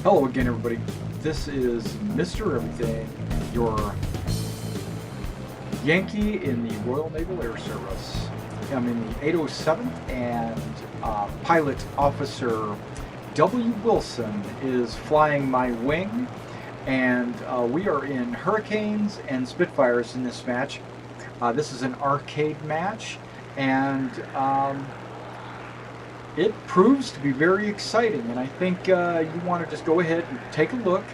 Hello again, everybody. This is Mr. Everything, your Yankee in the Royal Naval Air Service. I'm in the 807th, and Pilot Officer W. Wilson is flying my wing, and we are in Hurricanes and Spitfires in this match. This is an arcade match, and it proves to be very exciting, and I think you want to just go ahead and take a look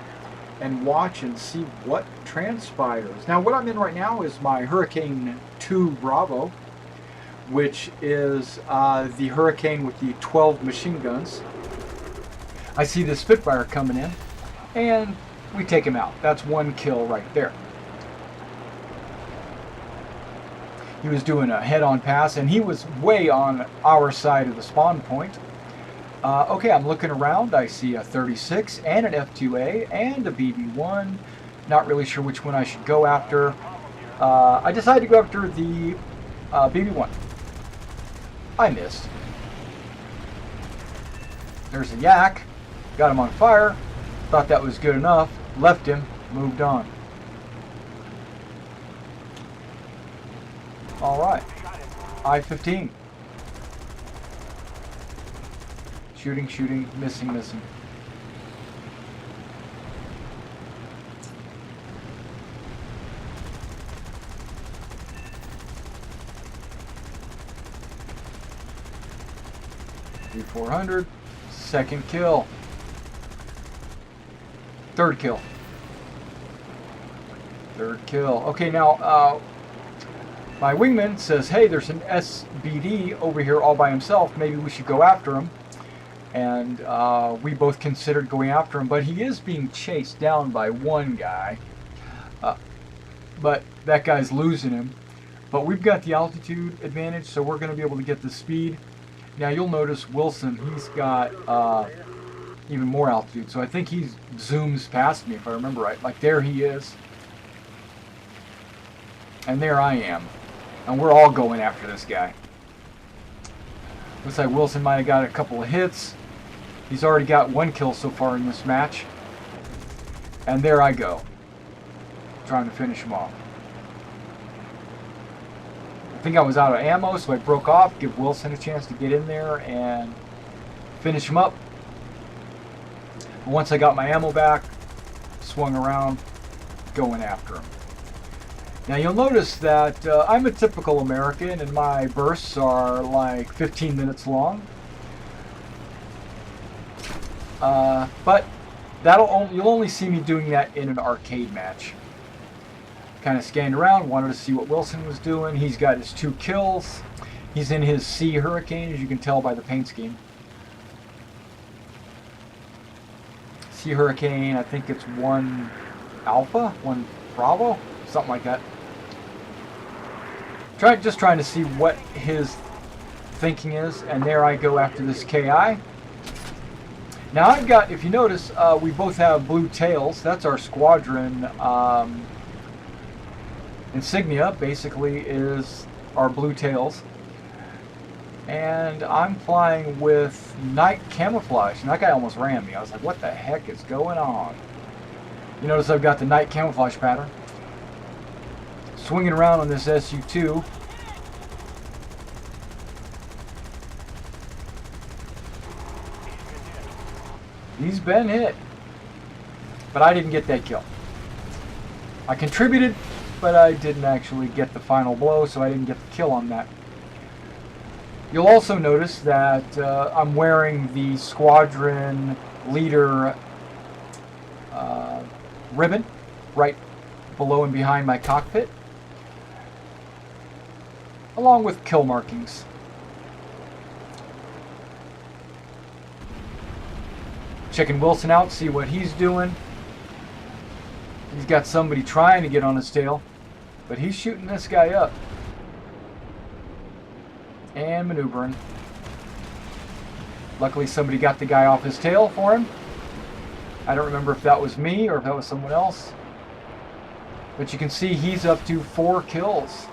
and watch and see what transpires. Now, what I'm in right now is my Hurricane 2 Bravo, which is the Hurricane with the 12 machine guns. I see the Spitfire coming in, and we take him out. That's one kill right there. He was doing a head-on pass, and he was way on our side of the spawn point. Okay, I'm looking around. I see a 36 and an F2A and a BB1. Not really sure which one I should go after. I decided to go after the BB1. I missed. There's a yak. Got him on fire. Thought that was good enough. Left him. Moved on. Alright, I-15. Shooting, shooting, missing, missing. V400, second kill. Third kill. Third kill. Okay, now, my wingman says, hey, there's an SBD over here all by himself. Maybe we should go after him. And we both considered going after him, but he is being chased down by one guy. But that guy's losing him. But we've got the altitude advantage, so we're going to be able to get the speed. Now you'll notice Wilson, he's got even more altitude. So I think he zooms past me, if I remember right. Like there he is. And there I am. And we're all going after this guy. Looks like Wilson might have got a couple of hits. He's already got one kill so far in this match. And there I go. Trying to finish him off. I think I was out of ammo, so I broke off. Give Wilson a chance to get in there and finish him up. But once I got my ammo back, swung around, going after him. Now you'll notice that I'm a typical American and my bursts are like 15 minutes long. But you'll only see me doing that in an arcade match. Kind of scanned around, wanted to see what Wilson was doing. He's got his 2 kills. He's in his C Hurricane, as you can tell by the paint scheme. C Hurricane, I think it's 1 Alpha, 1 Bravo, something like that. Just trying to see what his thinking is, and there I go after this KI. Now I've got, if you notice, we both have blue tails. That's our squadron insignia, basically, is our blue tails. And I'm flying with night camouflage, and that guy almost ran me. I was like, what the heck is going on? You notice I've got the night camouflage pattern. Swinging around on this SU-2. He's been hit. But I didn't get that kill. I contributed, but I didn't actually get the final blow, so I didn't get the kill on that. You'll also notice that I'm wearing the squadron leader ribbon right below and behind my cockpit, along with kill markings. Checking Wilson out, see what he's doing. He's got somebody trying to get on his tail, but he's shooting this guy up and maneuvering. Luckily somebody got the guy off his tail for him. I don't remember if that was me or if that was someone else, but you can see he's up to 4 kills.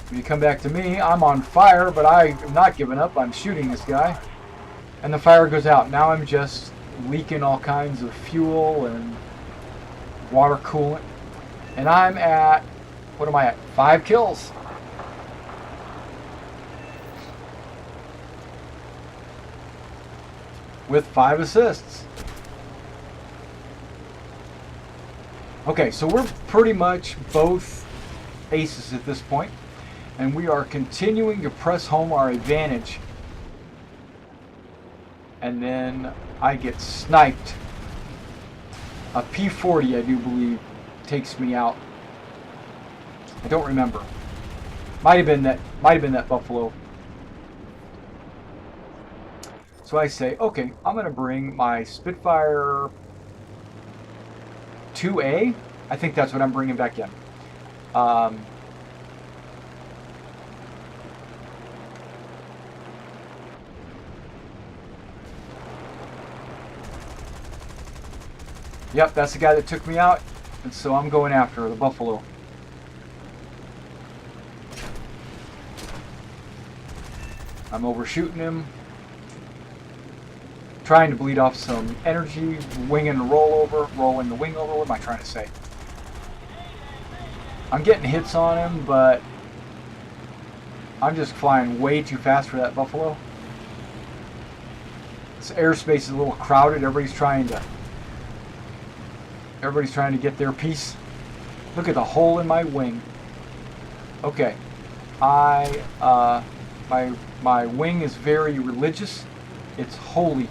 When you come back to me, I'm on fire, but I am not giving up. I'm shooting this guy. And the fire goes out. Now I'm just leaking all kinds of fuel and water coolant. And I'm at, what am I at? 5 kills. With 5 assists. Okay, so we're pretty much both aces at this point, and we are continuing to press home our advantage. And then I get sniped. A P40, I do believe, takes me out. I don't remember. Might have been that Buffalo. So I say, okay, I'm going to bring my Spitfire 2A. I think that's what I'm bringing back in. Yep, that's the guy that took me out, and so I'm going after the Buffalo. I'm overshooting him. Trying to bleed off some energy, winging the rollover, rolling the wing over. What am I trying to say? I'm getting hits on him, but I'm just flying way too fast for that Buffalo. This airspace is a little crowded. Everybody's trying to get their piece. Look at the hole in my wing. Okay, my wing is very religious. It's holy.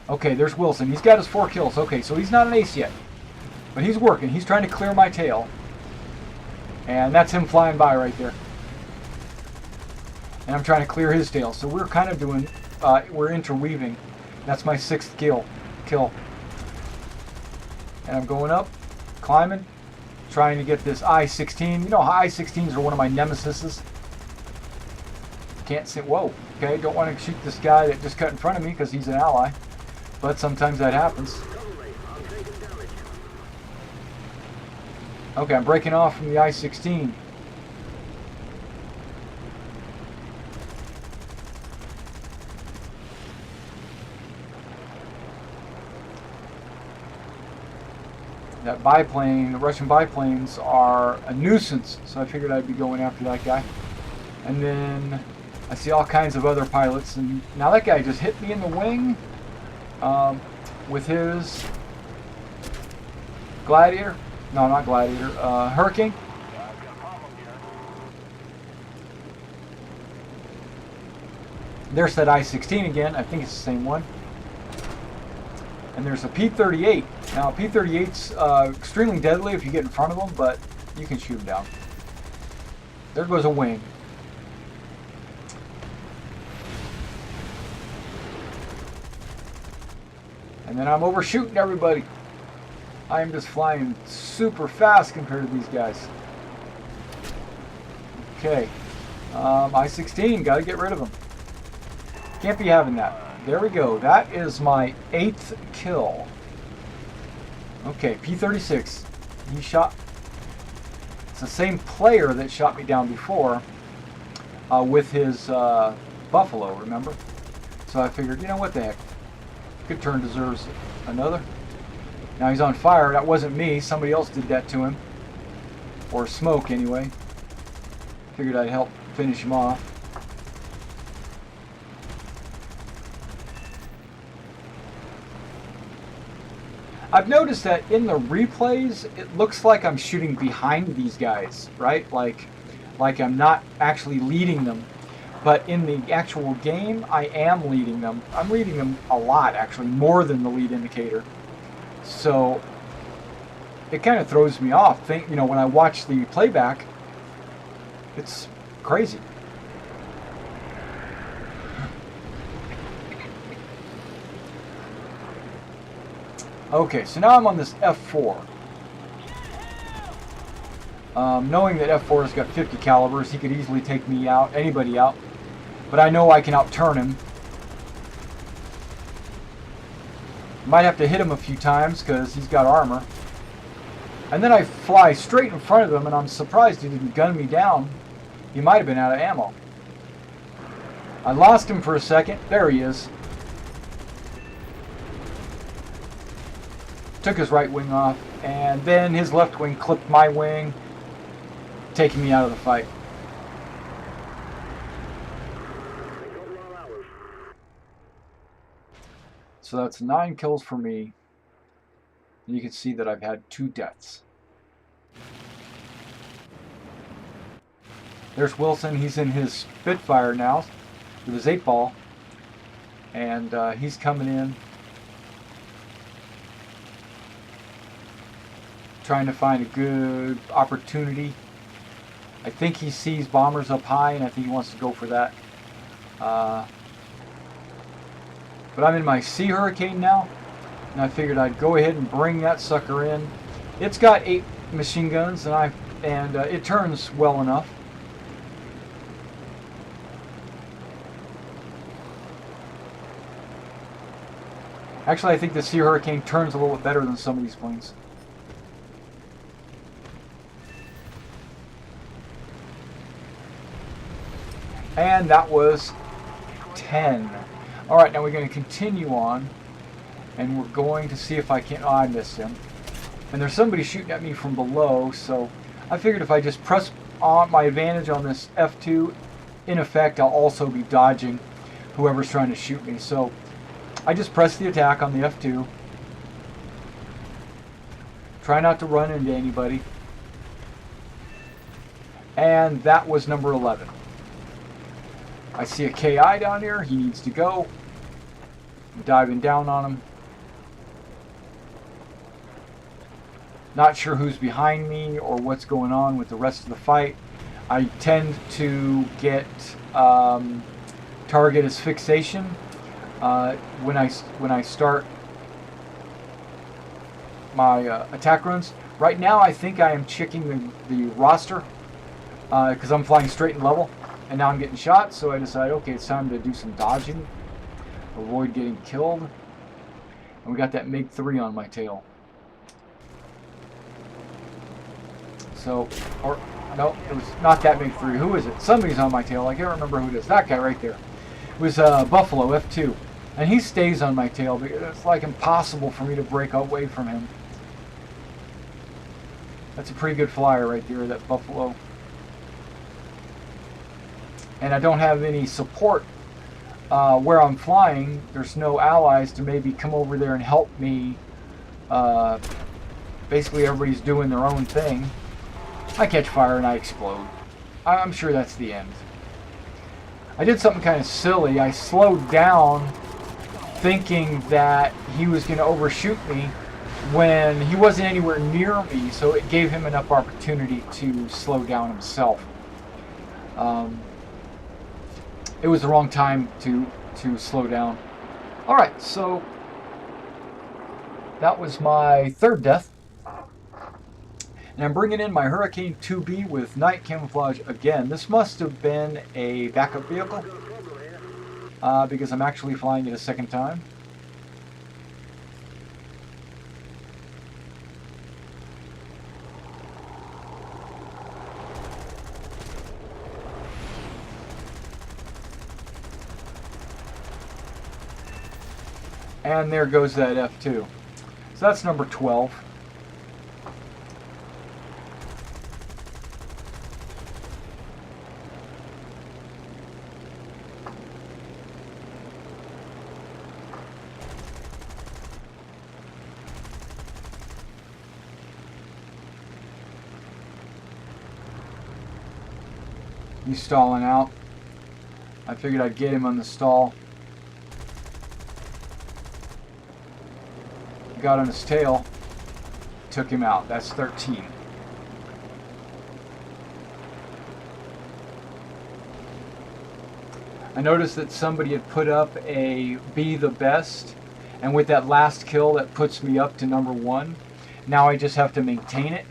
Okay, there's Wilson. He's got his 4 kills. Okay, so he's not an ace yet. But he's working. He's trying to clear my tail. And that's him flying by right there. And I'm trying to clear his tail. So we're kind of doing, we're interweaving. That's my 6th kill. And I'm going up, climbing, trying to get this I-16. You know, I-16s are one of my nemesises. Can't say, whoa, okay, don't want to shoot this guy that just cut in front of me because he's an ally. But sometimes that happens. Okay, I'm breaking off from the I-16. That biplane, the Russian biplanes are a nuisance, so I figured I'd be going after that guy. And then I see all kinds of other pilots, and now that guy just hit me in the wing with his Gladiator. No, not Gladiator. Hurricane. There's that I-16 again. I think it's the same one. And there's a P-38. Now, P-38's extremely deadly if you get in front of them, but you can shoot them down. There goes a wing. And then I'm overshooting everybody. I am just flying super fast compared to these guys. Okay. I-16, got to get rid of them. Can't be having that. There we go. That is my 8th kill. Okay, P-36. He shot... It's the same player that shot me down before with his Buffalo, remember? So I figured, you know what the heck. Good turn deserves another. Now he's on fire. That wasn't me. Somebody else did that to him. Or smoke, anyway. Figured I'd help finish him off. I've noticed that in the replays, it looks like I'm shooting behind these guys, right? Like I'm not actually leading them. But in the actual game, I am leading them. I'm leading them a lot, actually, more than the lead indicator. So it kind of throws me off. You know, when I watch the playback, it's crazy. Okay, so now I'm on this F4. Knowing that F4's got 50 calibers, he could easily take me out, anybody out. But I know I can outturn him. Might have to hit him a few times because he's got armor. And then I fly straight in front of him, and I'm surprised he didn't gun me down. He might have been out of ammo. I lost him for a second. There he is. Took his right wing off, and then his left wing clipped my wing, taking me out of the fight. So that's 9 kills for me. You can see that I've had 2 deaths. There's Wilson. He's in his Spitfire now with his 8-ball, and he's coming in, trying to find a good opportunity. I think he sees bombers up high, and I think he wants to go for that. But I'm in my Sea Hurricane now, and I figured I'd go ahead and bring that sucker in. It's got 8 machine guns, and it turns well enough. Actually, I think the Sea Hurricane turns a little bit better than some of these planes. And that was 10. Alright, now we're going to continue on, and we're going to see if I can... Oh, I missed him. And there's somebody shooting at me from below, so I figured if I just press on my advantage on this F2, in effect, I'll also be dodging whoever's trying to shoot me. So I just press the attack on the F2. Try not to run into anybody. And that was number 11. I see a KI down here. He needs to go. I'm diving down on him. Not sure who's behind me or what's going on with the rest of the fight. I tend to get target as fixation when I start my attack runs. Right now, I think I am checking the roster because I'm flying straight and level. And now I'm getting shot, so I decide, okay, it's time to do some dodging, avoid getting killed. And we got that MiG-3 on my tail. So, or, no, it was not that MiG-3. Who is it? Somebody's on my tail. I can't remember who it is. That guy right there. It was Buffalo, F2. And he stays on my tail, because it's like impossible for me to break away from him. That's a pretty good flyer right there, that Buffalo. And I don't have any support where I'm flying. There's no allies to maybe come over there and help me. Basically, everybody's doing their own thing. I catch fire and I explode. I'm sure that's the end. I did something kind of silly. I slowed down thinking that he was going to overshoot me when he wasn't anywhere near me, so it gave him enough opportunity to slow down himself. It was the wrong time to slow down. Alright, so that was my 3rd death. And I'm bringing in my Hurricane 2B with night camouflage again. This must have been a backup vehicle because I'm actually flying it a 2nd time. And there goes that F2. So that's number 12. He's stalling out. I figured I'd get him on the stall. Got on his tail, took him out. That's 13. I noticed that somebody had put up a be the best, and with that last kill that puts me up to number 1. Now I just have to maintain it,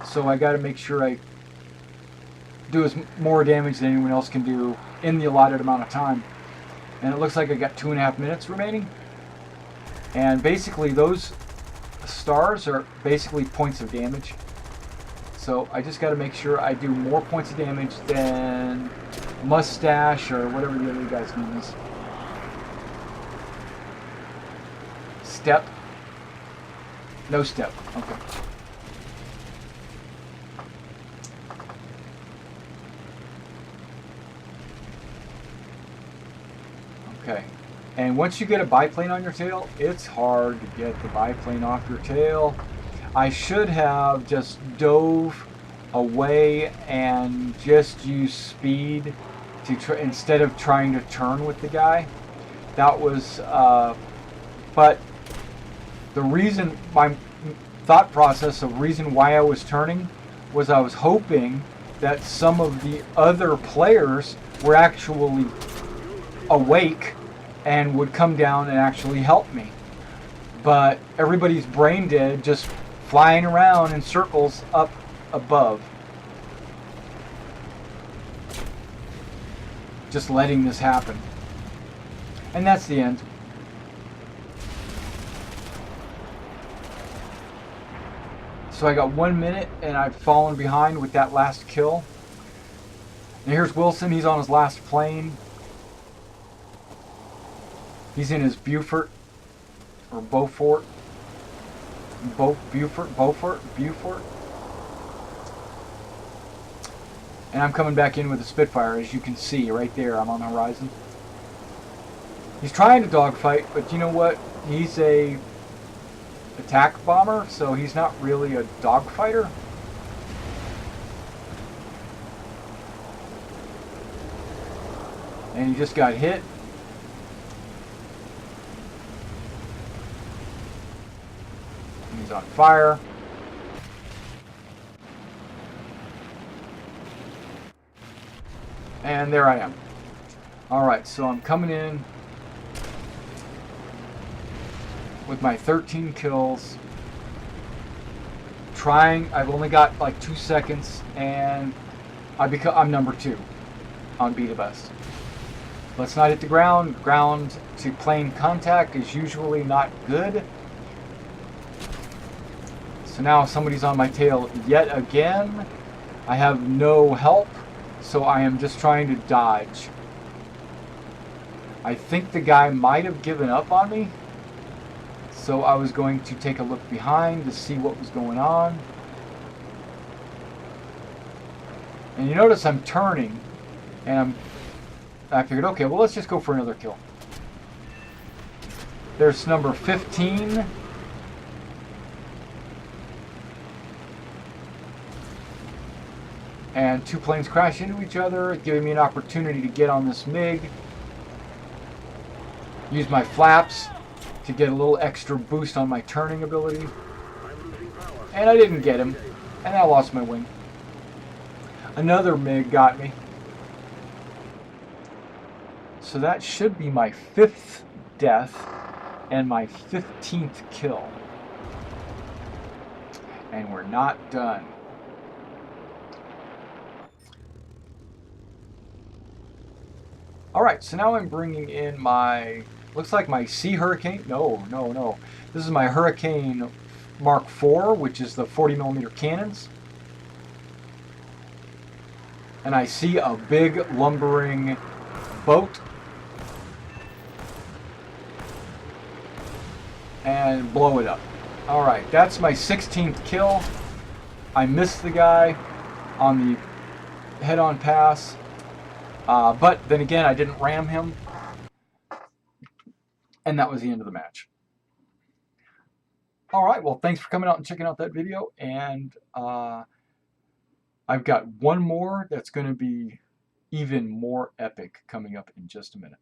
so I got to make sure I do more damage than anyone else can do in the allotted amount of time. And it looks like I got 2.5 minutes remaining. And basically those stars are basically points of damage. So I just got to make sure I do more points of damage than Mustache or whatever the other guy's name is. Step. No step. Okay. Okay. And once you get a biplane on your tail, it's hard to get the biplane off your tail. I should have just dove away and just used speed to instead of trying to turn with the guy. That was, but the reason, my thought process, the reason why I was turning was I was hoping that some of the other players were actually awake and would come down and actually help me. But everybody's brain dead, just flying around in circles up above. Just letting this happen. And that's the end. So I got 1 minute and I've fallen behind with that last kill. And here's Wilson, he's on his last plane. He's in his Beaufort, or Beaufort. Beaufort. And I'm coming back in with a Spitfire, as you can see right there. I'm on the horizon. He's trying to dogfight, but you know what? He's a attack bomber, so he's not really a dogfighter. And he just got hit. He's on fire. And there I am. Alright, so I'm coming in with my 13 kills. I've only got like 2 seconds, and I'm number 2 on Be the Best. Let's not hit the ground. Ground to plane contact is usually not good. So now somebody's on my tail yet again. I have no help, so I am just trying to dodge. I think the guy might have given up on me, so I was going to take a look behind to see what was going on. And you notice I'm turning, and I figured, okay, well, let's just go for another kill. There's number 15. And 2 planes crash into each other, giving me an opportunity to get on this MiG. Use my flaps to get a little extra boost on my turning ability. And I didn't get him, and I lost my wing. Another MiG got me. So that should be my 5th death and my 15th kill. And we're not done. Alright, so now I'm bringing in my, looks like my Sea Hurricane. No. This is my Hurricane Mark IV, which is the 40mm cannons. And I see a big lumbering boat. And blow it up. Alright, that's my 16th kill. I missed the guy on the head-on pass. But then again, I didn't ram him. And that was the end of the match. Alright, well, thanks for coming out and checking out that video. And I've got one more that's going to be even more epic coming up in just a minute.